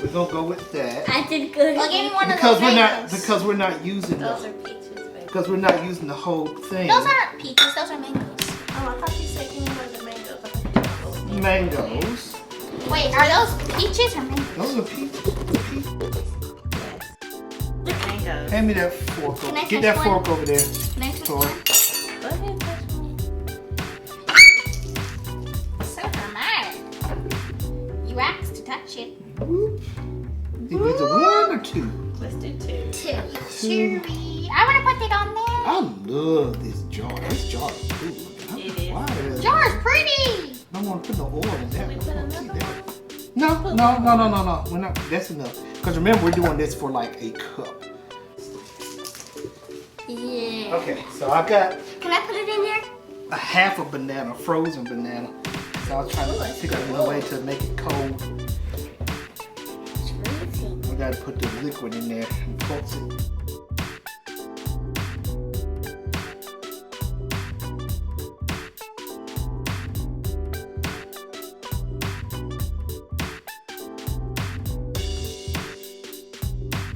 we're gonna go with that. I did good. Well, give me one Because of those mangoes. because we're not using Those the, are peaches, baby. because we're not using the whole thing. Those aren't peaches, those are mangoes. Oh, I thought you said give me one of the mangoes. I thought you Mangoes. Wait, are those peaches or mangoes? Those are peaches. Yes. Mangoes. Hand me that fork. Can I Get touch that one? fork over there. Can I touch Tori. one? Go ahead, touch one. So dramatic. You asked to touch it. Whoop. Think it's a 1 or 2? Let's do 2. Two. Two. Cherry. I want to put it on there. I love this jar. This jar is cool. It is. Why is Jar's pretty. I don't want to put no oil in that. We I put want to another keep one. that. No. We're not. That's enough. Because remember, we're doing this for like a cup. Yeah. Okay, so I got Can I put it in there? a half a banana, frozen banana. So I was trying to figure out a way to make it cold. I got to put the liquid in there and pulse it.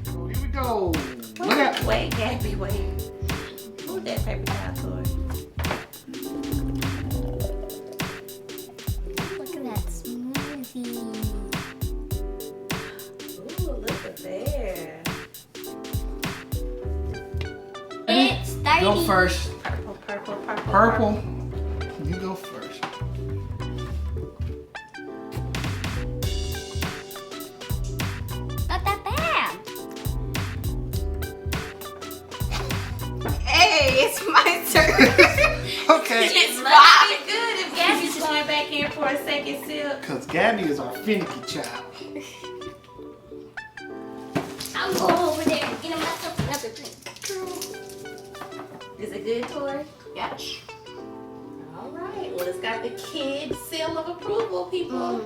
So here we go. Look at Wait, Gabby, wait. Move that paper towel toward. Look at that smoothie. Ooh, look at there. It's starting. Go first. Purple. Purple. You go first. Not that bad. Hey, it's my turn. Okay. It's must be good if Gabby's going back in for a second sip. Because Gabby is our finicky child. I'll go over there and get myself another drink. Is it good, Tori? Yes. All right. Well, it's got the kid seal of approval, people.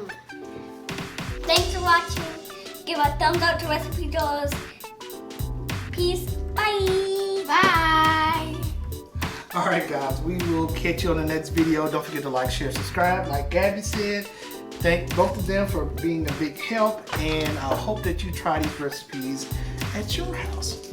Thanks for watching. Give a thumbs up to Recipejoes. Peace. Bye. Bye. All right, guys. We will catch you on the next video. Don't forget to like, share, subscribe. Like Gabby said, thank both of them for being a big help. And I hope that you try these recipes at your house.